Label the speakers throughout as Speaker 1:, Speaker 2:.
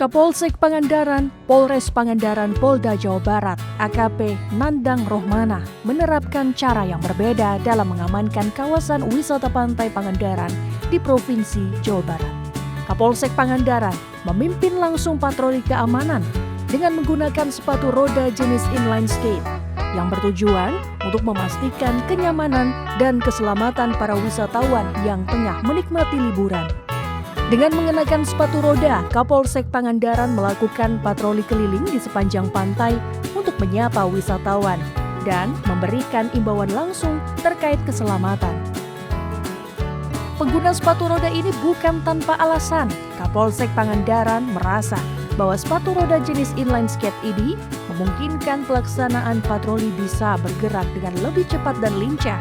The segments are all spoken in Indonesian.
Speaker 1: Kapolsek Pangandaran, Polres Pangandaran, Polda Jawa Barat, AKP Nandang Rohmana menerapkan cara yang berbeda dalam mengamankan kawasan wisata pantai Pangandaran di Provinsi Jawa Barat. Kapolsek Pangandaran memimpin langsung patroli keamanan dengan menggunakan sepatu roda jenis inline skate yang bertujuan untuk memastikan kenyamanan dan keselamatan para wisatawan yang tengah menikmati liburan. Dengan mengenakan sepatu roda, Kapolsek Pangandaran melakukan patroli keliling di sepanjang pantai untuk menyapa wisatawan dan memberikan imbauan langsung terkait keselamatan. Pengguna sepatu roda ini bukan tanpa alasan. Kapolsek Pangandaran merasa bahwa sepatu roda jenis inline skate ini memungkinkan pelaksanaan patroli bisa bergerak dengan lebih cepat dan lincah,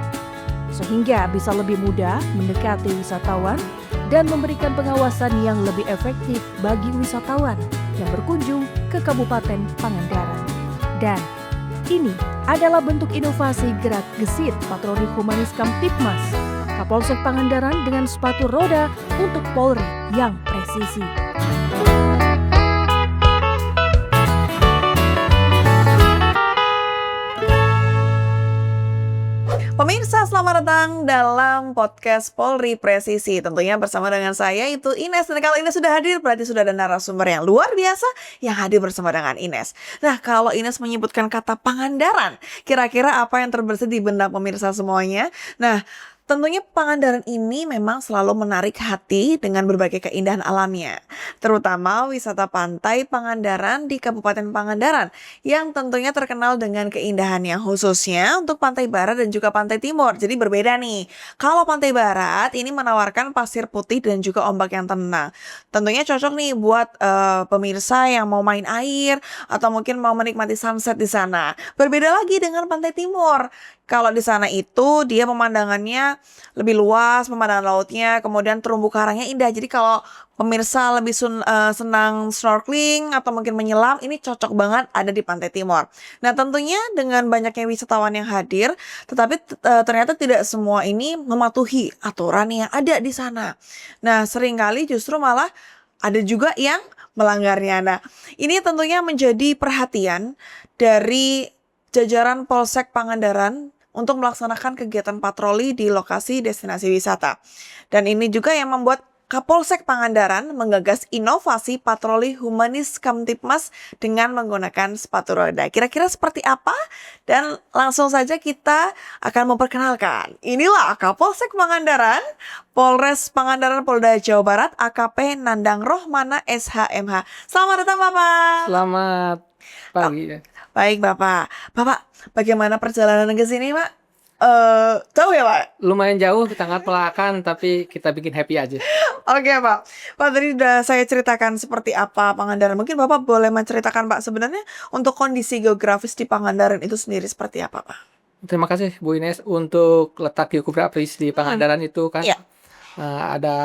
Speaker 1: sehingga bisa lebih mudah mendekati wisatawan dan memberikan pengawasan yang lebih efektif bagi wisatawan yang berkunjung ke Kabupaten Pangandaran. Dan ini adalah bentuk inovasi gerak gesit patroli Humanis Kamtipmas Kapolsek Pangandaran dengan sepatu roda untuk Polri yang presisi.
Speaker 2: Pemirsa, selamat datang dalam podcast Polri Presisi. Tentunya bersama dengan saya itu Ines. Dan kalau Ines sudah hadir, berarti sudah ada narasumber yang luar biasa yang hadir bersama dengan Ines. Nah, kalau Ines menyebutkan kata Pangandaran, kira-kira apa yang terbersih di benak pemirsa semuanya? Nah, tentunya Pangandaran ini memang selalu menarik hati dengan berbagai keindahan alamnya, terutama wisata pantai Pangandaran di Kabupaten Pangandaran yang tentunya terkenal dengan keindahannya, khususnya untuk pantai barat dan juga pantai timur. Jadi berbeda nih. Kalau pantai barat ini menawarkan pasir putih dan juga ombak yang tenang. Tentunya cocok nih buat pemirsa yang mau main air atau mungkin mau menikmati sunset di sana. Berbeda lagi dengan pantai timur. Kalau di sana itu dia pemandangannya lebih luas, pemandangan lautnya, kemudian terumbu karangnya indah. Jadi kalau pemirsa lebih senang snorkeling atau mungkin menyelam, ini cocok banget ada di Pantai Timur. Nah, tentunya dengan banyaknya wisatawan yang hadir, tetapi ternyata tidak semua ini mematuhi aturan yang ada di sana. Nah, seringkali justru malah ada juga yang melanggarnya. Nah, ini tentunya menjadi perhatian dari jajaran Polsek Pangandaran untuk melaksanakan kegiatan patroli di lokasi destinasi wisata. Dan ini juga yang membuat Kapolsek Pangandaran menggagas inovasi patroli Humanis Kamtipmas dengan menggunakan sepatu roda. Kira-kira seperti apa? Dan langsung saja kita akan memperkenalkan. Inilah Kapolsek Pangandaran, Polres Pangandaran, Polda Jawa Barat, AKP Nandang Rohmana SHMH. Selamat datang Bapak.
Speaker 3: Selamat pagi.
Speaker 2: Baik Bapak. Bapak, bagaimana perjalanan ke sini Pak? Jauh ya Pak?
Speaker 3: Lumayan jauh, sangat pelakan, tapi kita bikin happy aja.
Speaker 2: Oke Pak. Pak, tadi sudah saya ceritakan seperti apa Pangandaran. Mungkin Bapak boleh menceritakan Pak sebenarnya untuk kondisi geografis di Pangandaran itu sendiri seperti apa Pak?
Speaker 3: Terima kasih Bu Ines untuk letak geografis di Pangandaran itu kan.
Speaker 2: Iya.
Speaker 3: Ada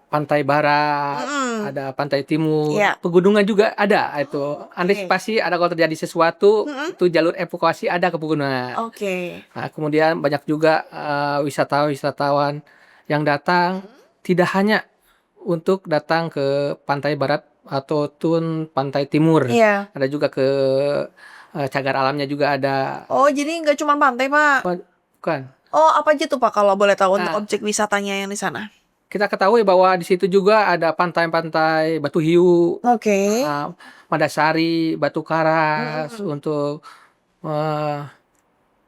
Speaker 3: pantai barat, ada pantai timur,
Speaker 2: Iya.
Speaker 3: pegunungan juga ada itu. Antisipasi ada kalau terjadi sesuatu, itu jalur evakuasi ada ke pegunungan.
Speaker 2: Oke.
Speaker 3: Nah, kemudian banyak juga wisatawan yang datang tidak hanya untuk datang ke pantai barat atau pantai timur.
Speaker 2: Iya.
Speaker 3: Ada juga ke cagar alamnya juga ada.
Speaker 2: Oh, jadi nggak cuma pantai Pak?
Speaker 3: Bukan.
Speaker 2: Oh, apa aja tuh Pak kalau boleh tahu untuk
Speaker 3: Nah,
Speaker 2: objek wisatanya yang di sana?
Speaker 3: kita ketahui bahwa di situ juga ada pantai-pantai Batu Hiu,
Speaker 2: Oke.
Speaker 3: Madasari, Batu Karas untuk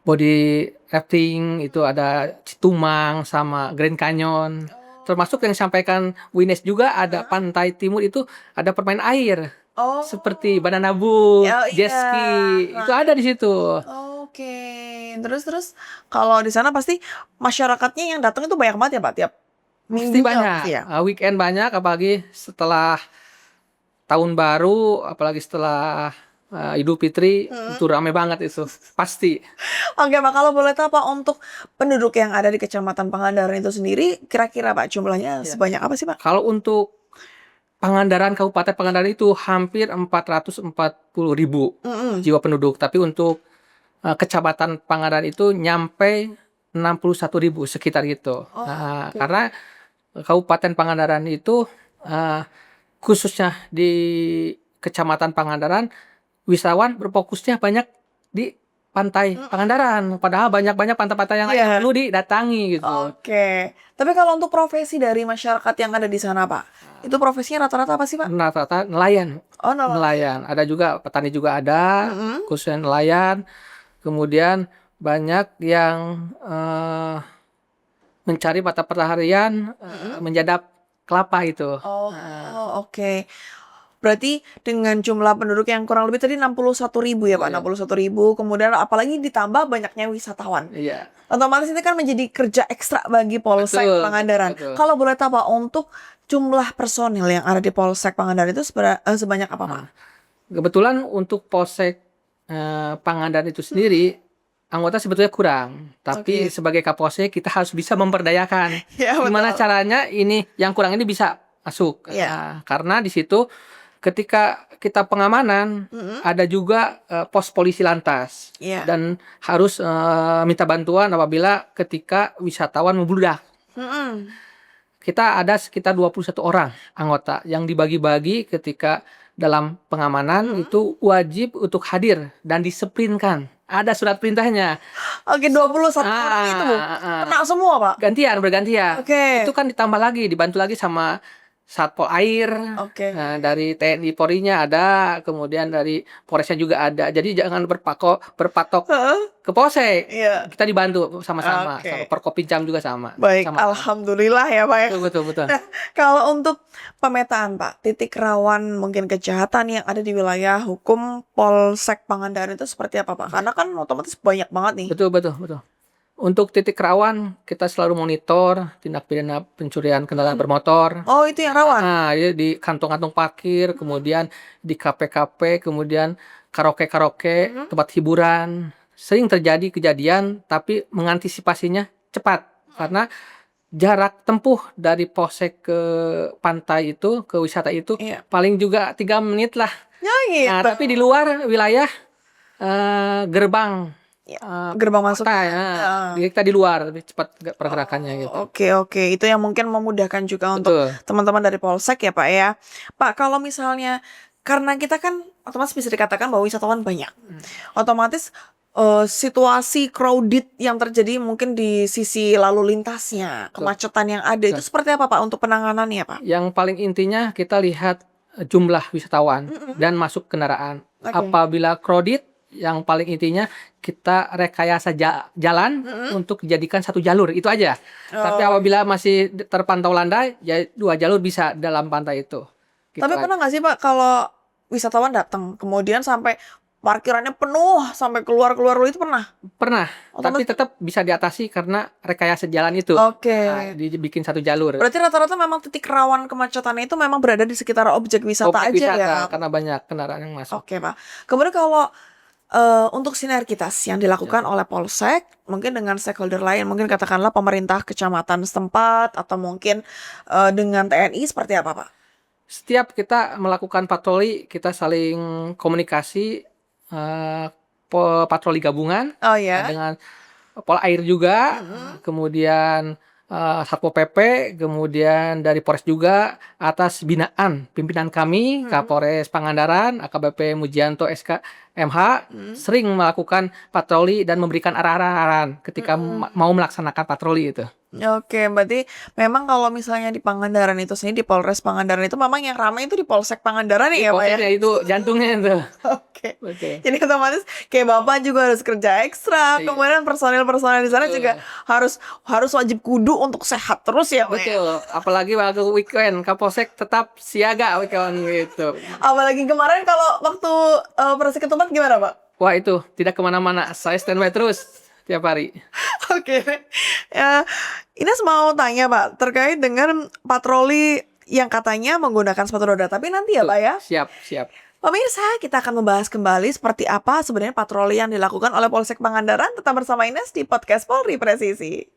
Speaker 3: body rafting, itu ada Citumang sama Grand Canyon. Termasuk yang disampaikan Wines juga ada pantai timur itu ada permain air
Speaker 2: Oh.
Speaker 3: seperti banana boat,
Speaker 2: Oh,
Speaker 3: jet
Speaker 2: iya.
Speaker 3: ski, itu ada di situ.
Speaker 2: Oke. Terus kalau di sana pasti masyarakatnya yang datang itu banyak banget ya Pak tiap
Speaker 3: Pasti
Speaker 2: minggu
Speaker 3: banyak,
Speaker 2: ya?
Speaker 3: weekend banyak, apalagi setelah tahun baru, apalagi setelah Idul Fitri, itu ramai banget itu, pasti.
Speaker 2: Oke Pak, kalau boleh tahu Pak untuk penduduk yang ada di Kecamatan Pangandaran itu sendiri kira-kira Pak jumlahnya sebanyak apa sih Pak?
Speaker 3: Kalau untuk Pangandaran, Kabupaten Pangandaran itu hampir 440.000 jiwa penduduk, tapi untuk Kecamatan Pangandaran itu nyampe 61.000 sekitar gitu. Karena Kabupaten Pangandaran itu khususnya di Kecamatan Pangandaran, wisatawan berfokusnya banyak di pantai Pangandaran. Padahal banyak-banyak pantai-pantai yang lain
Speaker 2: Iya.
Speaker 3: yang perlu didatangi gitu.
Speaker 2: Oke. Tapi kalau untuk profesi dari masyarakat yang ada di sana, Pak, itu profesinya rata-rata apa sih, Pak?
Speaker 3: Rata-rata nelayan.
Speaker 2: Oh, nelayan.
Speaker 3: Nelayan. Ada juga petani juga ada, khususnya nelayan. Kemudian banyak yang mencari mata pencaharian menjadap kelapa itu.
Speaker 2: Oh, oke. Berarti dengan jumlah penduduk yang kurang lebih tadi 61.000 ya, Pak?
Speaker 3: Iya.
Speaker 2: 61.000. Kemudian apalagi ditambah banyaknya wisatawan.
Speaker 3: Iya.
Speaker 2: Otomatis ini kan menjadi kerja ekstra bagi Polsek
Speaker 3: Betul,
Speaker 2: Pangandaran.
Speaker 3: betul.
Speaker 2: Kalau boleh tahu, Pak, untuk jumlah personil yang ada di Polsek Pangandaran itu sebanyak apa, Pak?
Speaker 3: Kebetulan untuk Polsek Pangandaran itu sendiri anggota sebetulnya kurang, tapi sebagai Kapolsek kita harus bisa memberdayakan.
Speaker 2: Ya,
Speaker 3: Gimana
Speaker 2: betul.
Speaker 3: caranya ini yang kurang ini bisa masuk?
Speaker 2: Iya.
Speaker 3: Karena di situ ketika kita pengamanan ada juga pos polisi lantas
Speaker 2: Iya.
Speaker 3: dan harus minta bantuan apabila ketika wisatawan membludak.
Speaker 2: Mm-mm.
Speaker 3: Kita ada sekitar 21 orang anggota yang dibagi-bagi ketika dalam pengamanan itu wajib untuk hadir dan disiplinkan. Ada surat perintahnya.
Speaker 2: Oke, 21 orang itu kena semua, Pak.
Speaker 3: Bergantian.
Speaker 2: Oke.
Speaker 3: Itu kan ditambah lagi, dibantu lagi sama Satpol Air.
Speaker 2: Oke.
Speaker 3: Nah, dari TNI Polri-nya ada, kemudian dari Polresnya juga ada. Jadi jangan berpatok ke Polsek.
Speaker 2: Iya.
Speaker 3: Kita dibantu sama-sama.
Speaker 2: Oke.
Speaker 3: Sama Forkopimjam juga sama.
Speaker 2: Baik,
Speaker 3: Sama.
Speaker 2: alhamdulillah ya, Pak, ya.
Speaker 3: Betul.
Speaker 2: Nah, kalau untuk pemetaan, Pak, titik rawan mungkin kejahatan yang ada di wilayah hukum Polsek Pangandaran itu seperti apa, Pak? Karena kan otomatis banyak banget nih.
Speaker 3: Betul. Untuk titik rawan kita selalu monitor tindak pidana pencurian kendaraan bermotor.
Speaker 2: Oh, itu yang rawan.
Speaker 3: Nah, ya di kantong-kantong parkir, kemudian di KP-KP, kemudian karaoke, tempat hiburan. Sering terjadi kejadian, tapi mengantisipasinya cepat karena jarak tempuh dari polsek ke pantai itu, ke wisata itu
Speaker 2: Iya.
Speaker 3: paling juga 3 menit lah.
Speaker 2: Ya gitu.
Speaker 3: Nah, tapi di luar wilayah gerbang
Speaker 2: Gerbang masuk.
Speaker 3: kota ya, kita di luar lebih cepat pergerakannya gitu.
Speaker 2: Oke. Itu yang mungkin memudahkan juga untuk
Speaker 3: Betul.
Speaker 2: teman-teman dari Polsek ya, Pak, ya. Pak, kalau misalnya karena kita kan otomatis bisa dikatakan bahwa wisatawan banyak. Otomatis situasi crowded yang terjadi mungkin di sisi lalu lintasnya, kemacetan yang ada itu seperti apa, Pak, untuk penanganannya, Pak?
Speaker 3: Yang paling intinya kita lihat jumlah wisatawan dan masuk kendaraan.
Speaker 2: Oke.
Speaker 3: Apabila crowded, yang paling intinya kita rekayasa jalan untuk dijadikan satu jalur, itu aja. Tapi apabila masih terpantau landai, ya 2 jalur bisa dalam pantai itu. Gitu
Speaker 2: Tapi
Speaker 3: aja.
Speaker 2: pernah nggak sih, Pak, kalau wisatawan datang kemudian sampai parkirannya penuh sampai keluar itu pernah?
Speaker 3: Pernah, tapi tetap bisa diatasi karena rekayasa jalan itu.
Speaker 2: Oke.
Speaker 3: Nah, dibikin satu jalur.
Speaker 2: Berarti rata-rata memang titik rawan kemacetannya itu memang berada di sekitar objek wisata
Speaker 3: Objek
Speaker 2: aja
Speaker 3: wisata,
Speaker 2: ya.
Speaker 3: karena banyak kendaraan yang masuk.
Speaker 2: Oke, Pak. Kemudian kalau untuk sinergitas yang dilakukan oleh Polsek, mungkin dengan stakeholder lain, mungkin katakanlah pemerintah kecamatan setempat atau mungkin dengan TNI seperti apa, Pak?
Speaker 3: Setiap kita melakukan patroli, kita saling komunikasi, patroli gabungan
Speaker 2: Oh ya.
Speaker 3: dengan Pol Air juga, kemudian Satpol PP, kemudian dari Polres juga atas binaan pimpinan kami, Kapolres Pangandaran, AKBP Mujianto SK MH, sering melakukan patroli dan memberikan arahan ketika mau melaksanakan patroli itu.
Speaker 2: Oke, berarti memang kalau misalnya di Pangandaran itu sendiri, di Polres Pangandaran itu memang yang ramai itu di Polsek Pangandaran ya, Pak, ya?
Speaker 3: Polseknya itu jantungnya itu.
Speaker 2: Oke.
Speaker 3: Oke.
Speaker 2: Jadi otomatis kayak Bapak juga harus kerja ekstra,
Speaker 3: Iya.
Speaker 2: kemudian personil-personil di sana
Speaker 3: Betul.
Speaker 2: juga harus wajib kudu untuk sehat terus ya, Pak, ya?
Speaker 3: Betul, apalagi waktu weekend Kapolsek tetap siaga weekend gitu.
Speaker 2: Apalagi kemarin kalau waktu operasi ketupat gimana, Pak?
Speaker 3: Wah, itu tidak kemana-mana, saya standby terus tiap hari.
Speaker 2: Oke. Ya, Ines mau tanya, Pak, terkait dengan patroli yang katanya menggunakan sepatu roda, tapi nanti ya, Pak, ya.
Speaker 3: Siap.
Speaker 2: Pemirsa, kita akan membahas kembali seperti apa sebenarnya patroli yang dilakukan oleh Polsek Pangandaran. Tetap bersama Ines di podcast Polri Presisi.